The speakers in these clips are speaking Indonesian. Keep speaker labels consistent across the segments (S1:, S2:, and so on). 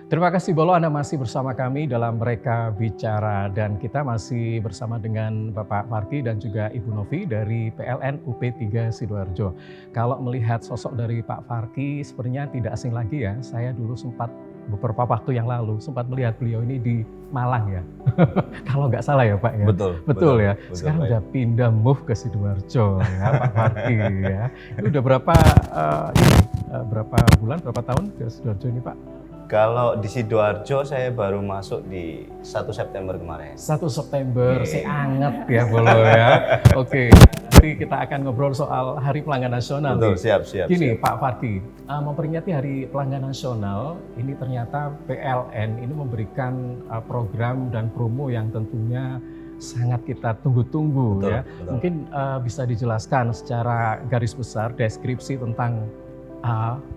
S1: Terima kasih Bolo, Anda masih bersama kami dalam Mereka Bicara dan kita masih bersama dengan Bapak Farky dan juga Ibu Novi dari PLN UP3 Sidoarjo. Kalau melihat sosok dari Pak Farky sepertinya tidak asing lagi ya. Saya dulu sempat beberapa waktu yang lalu sempat melihat beliau ini di Malang ya. Kalau nggak salah ya Pak ya. Betul ya. Sekarang udah pindah move ke Sidoarjo ya Pak Farky ya. Ini udah berapa bulan, berapa tahun ke Sidoarjo ini Pak?
S2: Kalau di Sidoarjo saya baru masuk di 1 September kemarin.
S1: 1 September, anget ya Bolo ya. Oke, jadi kita akan ngobrol soal Hari Pelanggan Nasional.
S2: Betul, siap.
S1: Gini Pak Farky, memperingati Hari Pelanggan Nasional, ini ternyata PLN ini memberikan program dan promo yang tentunya sangat kita tunggu-tunggu ya.
S2: Betul.
S1: Mungkin bisa dijelaskan secara garis besar deskripsi tentang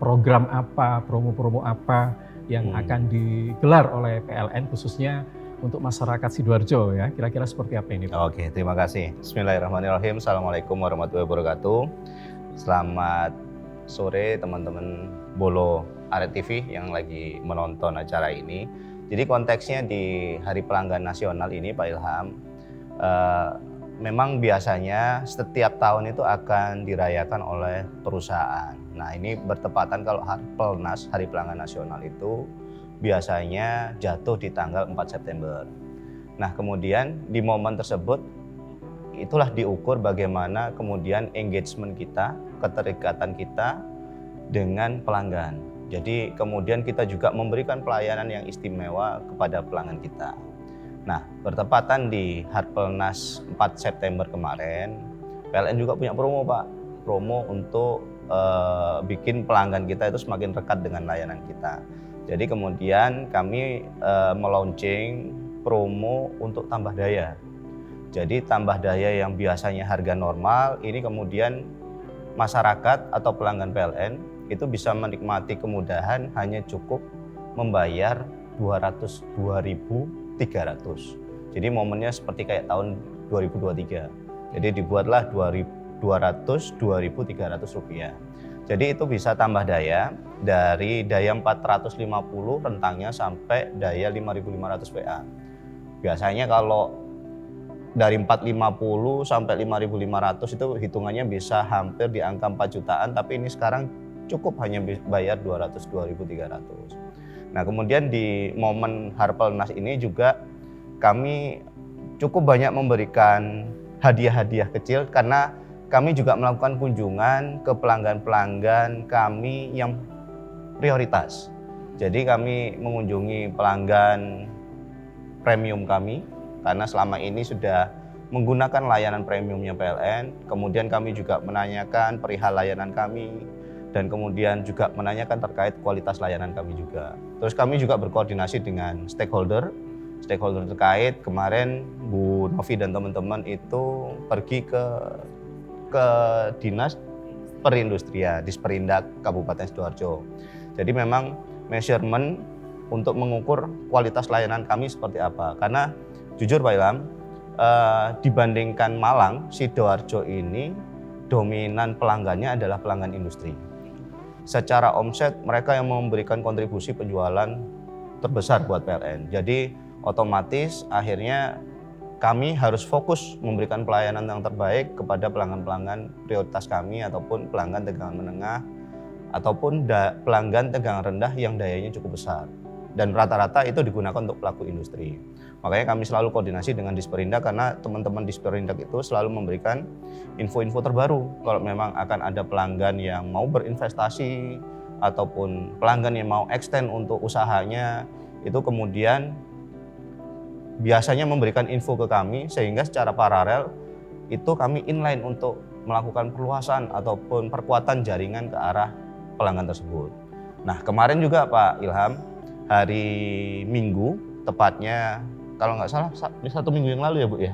S1: program apa, promo-promo apa yang akan digelar oleh PLN khususnya untuk masyarakat Sidoarjo ya. Kira-kira seperti apa ini Pak?
S2: Oke, terima kasih. Bismillahirrahmanirrahim. Assalamualaikum warahmatullahi wabarakatuh. Selamat sore teman-teman Bolo Aret TV yang lagi menonton acara ini. Jadi konteksnya di Hari Pelanggan Nasional ini Pak Ilham, memang biasanya setiap tahun itu akan dirayakan oleh perusahaan. Nah ini bertepatan kalau Harpelnas, Hari Pelanggan Nasional itu biasanya jatuh di tanggal 4 September. Nah kemudian di momen tersebut itulah diukur bagaimana kemudian engagement kita, keterikatan kita dengan pelanggan. Jadi kemudian kita juga memberikan pelayanan yang istimewa kepada pelanggan kita. Nah, bertepatan di Harpelnas 4 September kemarin, PLN juga punya promo Pak. Promo untuk bikin pelanggan kita itu semakin dekat dengan layanan kita. Jadi kemudian kami melaunching promo untuk tambah daya. Jadi tambah daya yang biasanya harga normal, ini kemudian masyarakat atau pelanggan PLN itu bisa menikmati kemudahan hanya cukup membayar 202.300. Jadi momennya seperti kayak tahun 2023. Jadi dibuatlah 202.300 rupiah. Jadi itu bisa tambah daya dari daya 450 rentangnya sampai daya 5.500 VA. Biasanya kalau dari 450 sampai 5.500 itu hitungannya bisa hampir di angka 4 jutaan, tapi ini sekarang cukup hanya bayar 202.300. Nah kemudian di momen Harpelnas ini juga kami cukup banyak memberikan hadiah-hadiah kecil karena kami juga melakukan kunjungan ke pelanggan-pelanggan kami yang prioritas. Jadi kami mengunjungi pelanggan premium kami karena selama ini sudah menggunakan layanan premiumnya PLN. Kemudian kami juga menanyakan perihal layanan kami dan kemudian juga menanyakan terkait kualitas layanan kami juga. Terus kami juga berkoordinasi dengan stakeholder terkait. Kemarin Bu Novi dan teman-teman itu pergi ke Dinas Perindustrian, Disperindak Kabupaten Sidoarjo. Jadi memang measurement untuk mengukur kualitas layanan kami seperti apa. Karena jujur Pak Ilham, dibandingkan Malang, Sidoarjo ini dominan pelanggannya adalah pelanggan industri. Secara omset mereka yang memberikan kontribusi penjualan terbesar buat PLN. Jadi otomatis akhirnya kami harus fokus memberikan pelayanan yang terbaik kepada pelanggan-pelanggan prioritas kami ataupun pelanggan tegangan menengah ataupun pelanggan tegangan rendah yang dayanya cukup besar. Dan rata-rata itu digunakan untuk pelaku industri. Makanya kami selalu koordinasi dengan Disperindak karena teman-teman Disperindak itu selalu memberikan info-info terbaru. Kalau memang akan ada pelanggan yang mau berinvestasi ataupun pelanggan yang mau extend untuk usahanya, itu kemudian biasanya memberikan info ke kami sehingga secara paralel itu kami inline untuk melakukan perluasan ataupun perkuatan jaringan ke arah pelanggan tersebut. Nah kemarin juga Pak Ilham, hari Minggu tepatnya kalau nggak salah 1 minggu yang lalu ya Bu ya.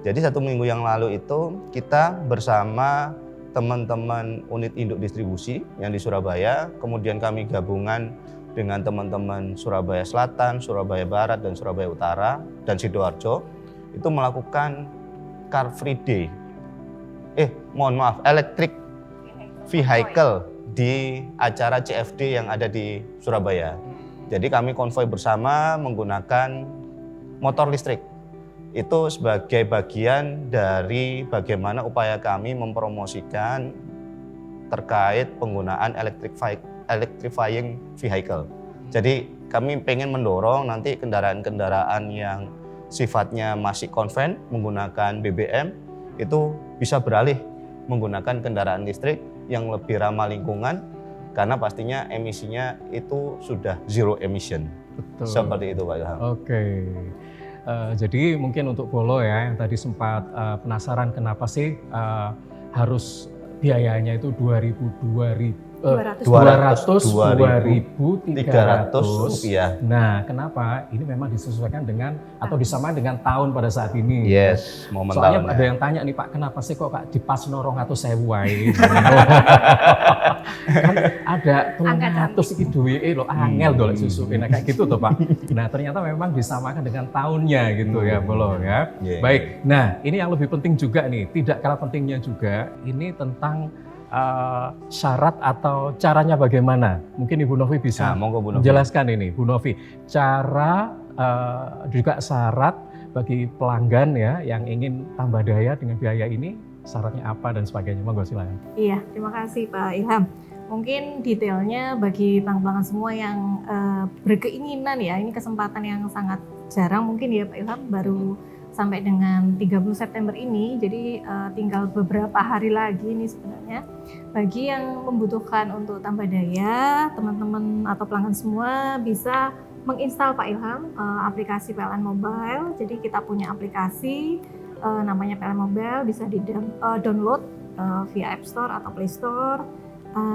S2: Jadi 1 minggu yang lalu itu kita bersama teman-teman unit induk distribusi yang di Surabaya, kemudian kami gabungan dengan teman-teman Surabaya Selatan, Surabaya Barat, dan Surabaya Utara, dan Sidoarjo, itu melakukan Car Free Day. Electric Vehicle di acara CFD yang ada di Surabaya. Jadi kami konvoi bersama menggunakan motor listrik. Itu sebagai bagian dari bagaimana upaya kami mempromosikan terkait penggunaan electrifying vehicle. Jadi kami pengen mendorong nanti kendaraan-kendaraan yang sifatnya masih konven menggunakan BBM itu bisa beralih menggunakan kendaraan listrik yang lebih ramah lingkungan karena pastinya emisinya itu sudah zero emission.
S1: Betul.
S2: Seperti itu Pak Ilham.
S1: Oke. Jadi mungkin untuk Bolo ya yang tadi sempat penasaran kenapa sih harus biayanya itu 200.300
S2: rupiah.
S1: Nah, kenapa? Ini memang disesuaikan dengan atau disamakan dengan tahun pada saat ini.
S2: Yes, momen
S1: soalnya
S2: tahunnya.
S1: ada yang tanya nih Pak, kenapa sih kok Kak dipas norong atau sewai? Kan ada 300 iki duwike lho, angel dolek susuke kayak gitu tuh Pak. Nah, ternyata memang disamakan dengan tahunnya gitu ya, Bolo ya.
S2: Yeah.
S1: Baik. Nah, ini yang lebih penting juga nih, tidak kalah pentingnya juga ini tentang syarat atau caranya bagaimana? Mungkin Ibu Novi bisa menjelaskan ini, Bu Novi. Cara juga syarat bagi pelanggan ya yang ingin tambah daya dengan biaya ini, syaratnya apa dan sebagainya. Monggo silakan.
S3: Iya, terima kasih Pak Ilham. Mungkin detailnya bagi pelanggan semua yang berkeinginan ya, ini kesempatan yang sangat jarang mungkin ya Pak Ilham, baru sampai dengan 30 September ini, jadi tinggal beberapa hari lagi nih sebenarnya. Bagi yang membutuhkan untuk tambah daya, teman-teman atau pelanggan semua bisa menginstal Pak Ilham aplikasi PLN Mobile. Jadi kita punya aplikasi namanya PLN Mobile, bisa di-download via App Store atau Play Store.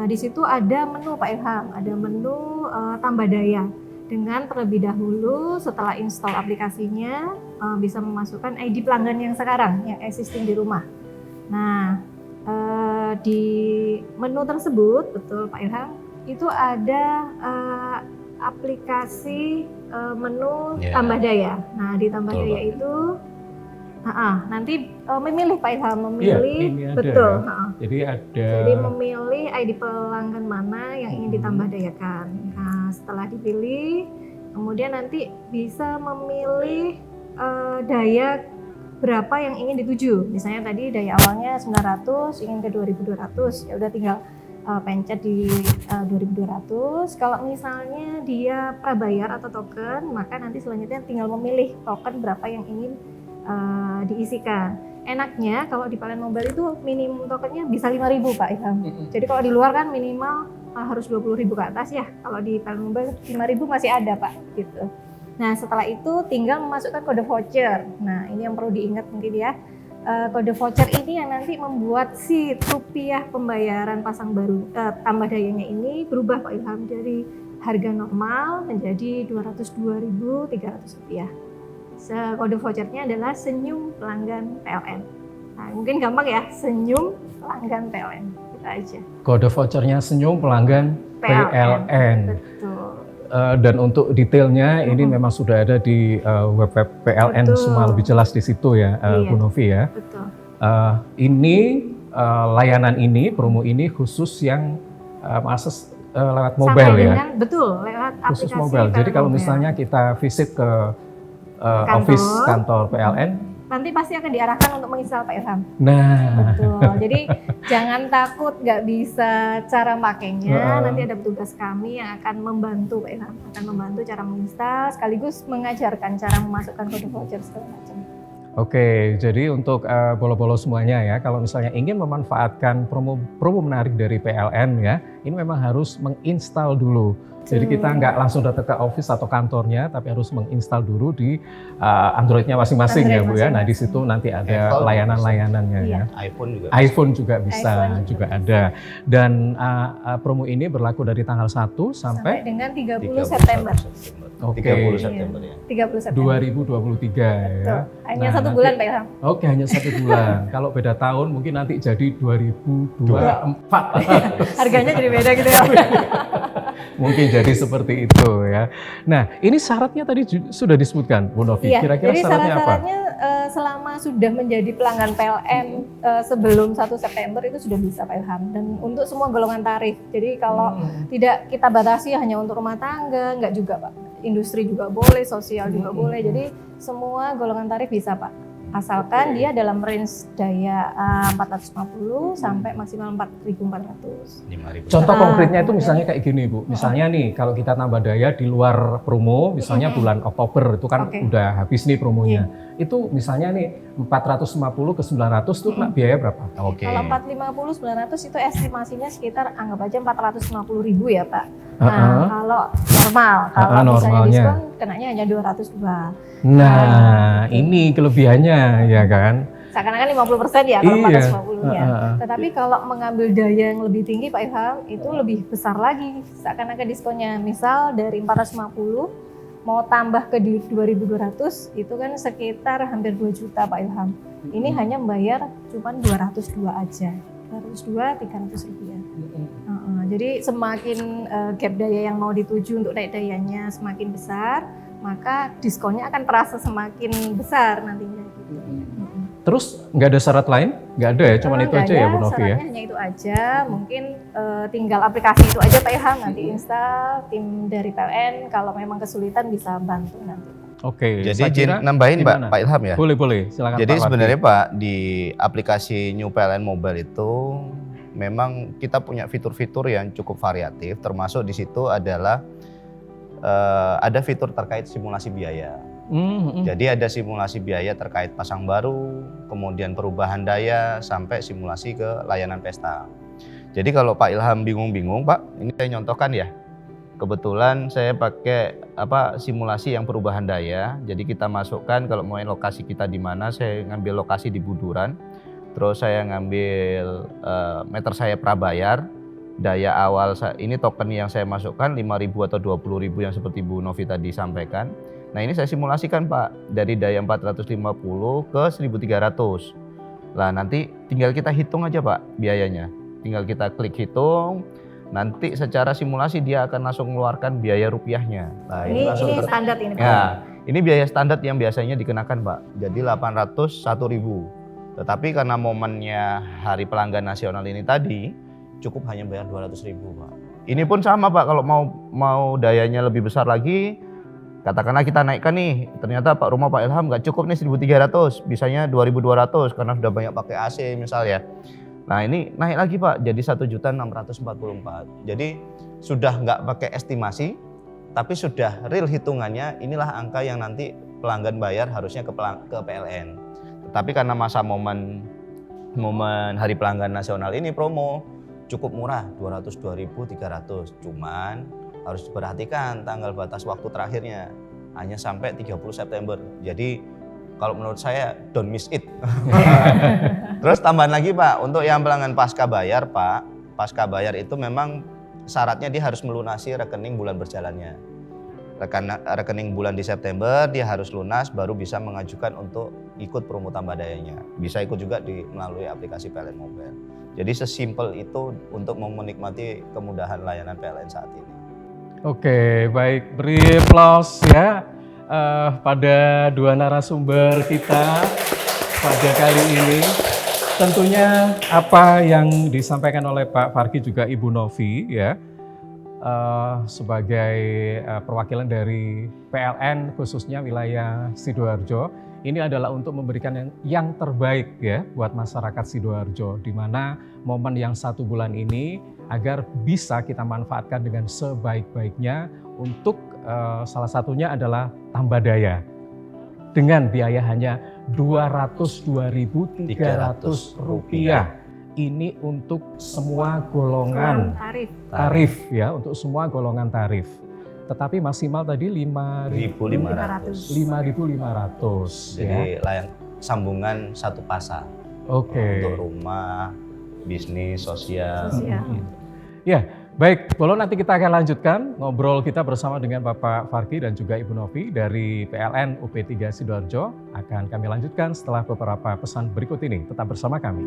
S3: Di situ ada menu Pak Ilham, ada menu tambah daya. Dengan terlebih dahulu setelah install aplikasinya bisa memasukkan ID pelanggan yang sekarang yang existing di rumah. Nah di menu tersebut betul Pak Ilham itu ada aplikasi menu tambah daya. Nah di tambah daya itu nanti memilih Pak Ilham memilih betul. Ya. Jadi memilih ID pelanggan mana yang ingin ditambah dayakan. Nah setelah dipilih, kemudian nanti bisa memilih daya berapa yang ingin dituju. Misalnya tadi daya awalnya 900, ingin ke 2200, ya udah tinggal pencet di 2200. Kalau misalnya dia prabayar atau token, maka nanti selanjutnya tinggal memilih token berapa yang ingin diisikan. Enaknya kalau di PLN Mobile itu minimum tokennya bisa 5.000 Pak Ilham. Jadi kalau di luar kan minimal harus 20.000 ke atas ya. Kalau di PLN Mobile 5.000 masih ada Pak gitu. Nah setelah itu tinggal memasukkan kode voucher. Nah ini yang perlu diingat mungkin ya. Kode voucher ini yang nanti membuat si rupiah pembayaran pasang baru tambah dayanya ini berubah Pak Ilham dari harga normal menjadi Rp202.300. Kode vouchernya adalah senyum pelanggan PLN. Nah, mungkin gampang ya, senyum pelanggan PLN. Kita aja.
S1: Kode vouchernya senyum pelanggan PLN.
S3: Betul.
S1: Dan untuk detailnya ini memang sudah ada di web PLN. Betul. Semua lebih jelas di situ ya, Bu Novi ya.
S3: Betul.
S1: Ini layanan ini, promo ini khusus yang akses lewat mobile ya.
S3: Betul, lewat
S1: khusus
S3: aplikasi
S1: mobile. Jadi kalau misalnya kita visit ke office kantor PLN,
S3: nanti pasti akan diarahkan untuk menginstal Pak Ilham.
S1: Nah,
S3: betul. Jadi jangan takut nggak bisa cara makainya. Nanti ada petugas kami yang akan membantu Pak Ilham, akan membantu cara menginstal, sekaligus mengajarkan cara memasukkan kode voucher segala macam.
S1: Oke, jadi untuk bolo-bolo semuanya ya, kalau misalnya ingin memanfaatkan promo menarik dari PLN ya, ini memang harus menginstal dulu. Jadi kita nggak langsung datang ke office atau kantornya, tapi harus menginstal dulu di Android-nya masing-masing ya Bu ya. Nah di situ nanti ada layanan-layanannya ya. iPhone juga bisa, juga ada. Dan promo ini berlaku dari tanggal 1 sampai
S3: dengan 30 September.
S1: Oke.
S2: 30 September ya.
S3: 30 September.
S1: 2023 ya.
S3: Hanya satu bulan Pak Ilham.
S1: Oke, hanya 1 bulan. Kalau beda tahun mungkin nanti jadi 2024.
S3: Harganya jadi beda gitu ya.
S1: Mungkin jadi seperti itu ya. Nah, ini syaratnya tadi sudah disebutkan Bu Novi.
S3: Iya,
S1: Kira-kira
S3: jadi
S1: syaratnya apa?
S3: Selama sudah menjadi pelanggan PLN sebelum 1 September itu sudah bisa Pak Ilham, dan untuk semua golongan tarif. Jadi kalau tidak kita batasi hanya untuk rumah tangga, enggak juga Pak. Industri juga boleh, sosial juga boleh. Jadi semua golongan tarif bisa Pak. Asalkan dia dalam range daya 450 sampai maksimal 4.400.
S2: 5.000.
S1: Contoh konkretnya itu misalnya kayak gini Bu. Misalnya nih kalau kita tambah daya di luar promo, misalnya bulan Oktober itu kan udah habis nih promonya. Itu misalnya nih 450 ke 900 itu kena biaya berapa?
S3: Kalau 450 900 itu estimasinya sekitar anggap aja 450.000 ya Pak. Nah, kalau normal, kalau misalnya diskon kenanya hanya 202.
S1: Nah, ini kelebihannya ya kan.
S3: Seakan-akan 50% ya kalau 450-nya. Tetapi kalau mengambil daya yang lebih tinggi Pak Ilham, itu lebih besar lagi. Seakan-akan diskonnya misal dari 450 mau tambah ke 2.200 itu kan sekitar hampir 2 juta Pak Ilham. Ini hanya membayar cuma 202 aja. 202 300 rupiah. Jadi semakin gap daya yang mau dituju untuk naik dayanya semakin besar, maka diskonnya akan terasa semakin besar nantinya.
S1: Terus nggak ada syarat lain? Nggak ada ya, cuma itu aja ya Bu Novi ya?
S3: Hanya itu aja, mungkin tinggal aplikasi itu aja Pak Ilham, nanti install, tim dari PLN kalau memang kesulitan bisa bantu nanti.
S1: Oke,
S2: jadi nambahin Pak Ilham ya?
S1: Boleh, silakan.
S2: Jadi sebenarnya Pak, di aplikasi New PLN Mobile itu memang kita punya fitur-fitur yang cukup variatif, termasuk di situ adalah ada fitur terkait simulasi biaya. Jadi ada simulasi biaya terkait pasang baru, kemudian perubahan daya, sampai simulasi ke layanan pesta. Jadi kalau Pak Ilham bingung-bingung Pak, ini saya nyontohkan ya. Kebetulan saya pakai simulasi yang perubahan daya. Jadi kita masukkan kalau mau lokasi kita di mana, saya ngambil lokasi di Buduran. Terus saya ngambil meter saya prabayar. Daya awal ini token yang saya masukkan 5.000 atau 20.000 yang seperti Bu Novi tadi sampaikan. Nah ini saya simulasikan Pak, dari daya 450 ke 1.300. Lah nanti tinggal kita hitung aja Pak biayanya. Tinggal kita klik hitung, nanti secara simulasi dia akan langsung mengeluarkan biaya rupiahnya. Nah,
S3: ini standar ini Pak?
S2: Ya, ini biaya standar yang biasanya dikenakan Pak. Jadi 801.000. Tetapi karena momennya Hari Pelanggan Nasional ini tadi, cukup hanya bayar 200.000 Pak. Ini pun sama Pak, kalau mau dayanya lebih besar lagi, katakanlah kita naikkan nih, ternyata Pak rumah Pak Ilham nggak cukup nih 1.300, bisanya 2.200 karena sudah banyak pakai AC misalnya. Nah ini naik lagi Pak, jadi 1.644. Jadi sudah nggak pakai estimasi, tapi sudah real hitungannya, inilah angka yang nanti pelanggan bayar harusnya ke PLN. Tetapi karena masa momen Hari Pelanggan Nasional ini promo, cukup murah 202.300, cuman harus diperhatikan tanggal batas waktu terakhirnya hanya sampai 30 September. Jadi kalau menurut saya don't miss it. Terus tambahan lagi Pak, untuk yang pelanggan pasca bayar Pak, pasca bayar itu memang syaratnya dia harus melunasi rekening bulan berjalannya. Rekening bulan di September dia harus lunas baru bisa mengajukan untuk ikut promo tambah dayanya. Bisa ikut juga melalui aplikasi PLN Mobile. Jadi sesimpel itu untuk menikmati kemudahan layanan PLN saat ini. Oke, baik, beri aplaus ya pada dua narasumber kita pada kali ini. Tentunya apa yang disampaikan oleh Pak Farki juga Ibu Novi ya, sebagai perwakilan dari PLN khususnya wilayah Sidoarjo, ini adalah untuk memberikan yang terbaik ya buat masyarakat Sidoarjo, di mana momen yang 1 bulan ini agar bisa kita manfaatkan dengan sebaik-baiknya untuk salah satunya adalah tambah daya dengan biaya hanya Rp202.300. Ini untuk semua golongan tarif ya, untuk semua golongan tarif. Tetapi maksimal tadi 5.500. Jadi layan sambungan satu pasar.
S1: Oke.
S2: Untuk rumah, bisnis, sosial.
S1: Ya, baik. Boleh nanti kita akan lanjutkan ngobrol kita bersama dengan Bapak Farki dan juga Ibu Novi dari PLN UP3 Sidoarjo. Akan kami lanjutkan setelah beberapa pesan berikut ini. Tetap bersama kami.